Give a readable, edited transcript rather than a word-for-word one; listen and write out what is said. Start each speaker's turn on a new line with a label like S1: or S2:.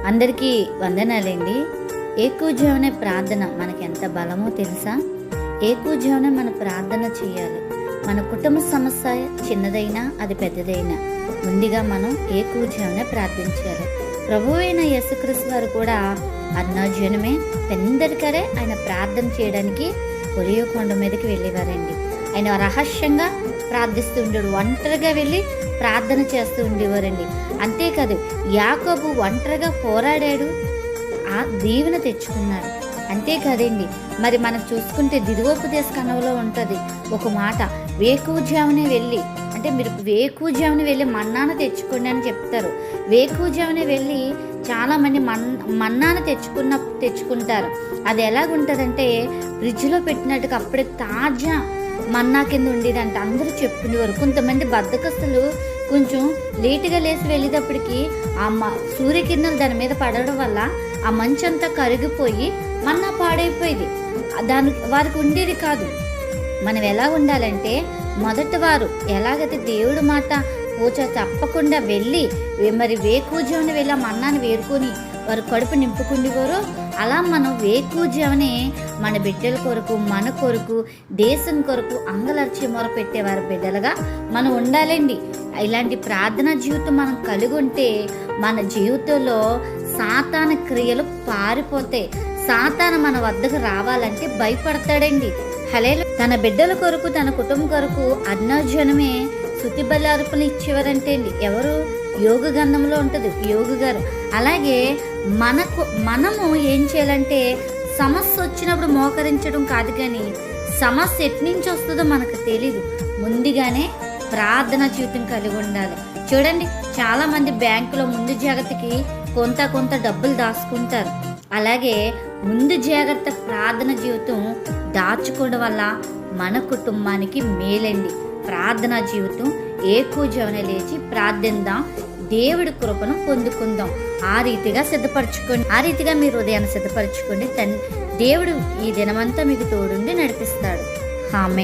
S1: అందరికీ వందనాలండి. ఏకూజావనే ప్రార్థన మనకి ఎంత బలమో తెలుసా? ఏకూజావనే మన ప్రార్థన చేయాలి. మన కుటుంబ సమస్య చిన్నదైనా అది పెద్దదైనా ముందుగా మనం ఏకూజావనే ప్రార్థించాలి. ప్రభువైన యేసుక్రీస్తు వారు కూడా అన్నాజనమే పెందరికరే ఆయన ప్రార్థన చేయడానికి ఒలివ కొండ మీదకి వెళ్ళేవారండి. ఆయన రహస్యంగా ప్రార్థిస్తూ ఉండేవాడు, ఒంటరిగా వెళ్ళి ప్రార్థన చేస్తూ ఉండేవారండి. అంతేకాదు యాకోబు ఒంటరిగా పోరాడాడు, ఆ దీవెన తెచ్చుకున్నాడు. అంతేకాదండి, మరి మనం చూసుకుంటే దివ్యోపదేశ కణంలో ఉంటుంది ఒక మాట, వేకువజామునే వెళ్ళి, అంటే మీరు వేకువజామునే వెళ్ళి మన్నాను తెచ్చుకోండి అని చెప్తారు. వేకువజామునే వెళ్ళి చాలామంది మన్నాను తెచ్చుకుంటారు. అది ఎలాగుంటుందంటే ఫ్రిడ్జ్లో పెట్టినట్టుగా అప్పుడే తాజా మన్నా కింద ఉండేదంట. అందరూ చెప్పుకునేవారు. కొంతమంది బద్దకస్తులు కొంచెం లేటుగా లేచి వెళ్ళేటప్పటికి ఆ సూర్యకిరణాలు దాని మీద పడడం వల్ల ఆ మంచంతా కరిగిపోయి మన్నా పాడైపోయేది. వారికి ఉండేది కాదు. మనం ఎలా ఉండాలంటే మొదటి వారు ఎలాగైతే దేవుడి మాట పూజ తప్పకుండా వెళ్ళి మరి వేకువజామున వెళ్ళి ఆ మన్నాన్ని వేరుకొని వారు కడుపు నింపుకునేవారు, అలా మనం వేకువజామునే మన బిడ్డల కొరకు, మన కొరకు, దేశం కొరకు అంగలర్చి మొర పెట్టేవారు బిడ్డలుగా మనం ఉండాలండి. ఇలాంటి ప్రార్థనా జీవితం మనం కలిగి ఉంటే మన జీవితంలో సాతాను క్రియలు పారిపోతాయి. సాతాను మన వద్దకు రావాలంటే భయపడతాడండి. తన బిడ్డల కొరకు, తన కుటుంబం కొరకు అన్నాజనమే స్తుతి బలి అర్పణ ఇచ్చేవారంటే అండి. ఎవరు? యోగ గంధంలో ఉంటుంది యోగి గారు. అలాగే మనము ఏం చేయాలంటే సమస్య వచ్చినప్పుడు మోకరించడం కాదు, కానీ సమస్య ఎట్నుంచి వస్తుందో మనకు తెలీదు. ముందుగానే ప్రార్థన జీవితం కలిగి ఉండాలి. చూడండి, చాలా మంది బ్యాంకులో ముందు జాగ్రత్తకి కొంత డబ్బులు దాచుకుంటారు. అలాగే ముందు జాగ్రత్త ప్రార్థన జీవితం దాచుకోవడం వల్ల మన కుటుంబానికి మేలండి. ప్రార్థనా జీవితం ఏకూజామున లేచి ప్రార్థిద్దాం, దేవుడి కృపను పొందుకుందాం. ఆ రీతిగా మీరు హృదయాన్ని సిద్ధపరచుకోండి. దేవుడు ఈ దినమంతా మీకు తోడుండి నడిపిస్తాడు. ఆమేన్.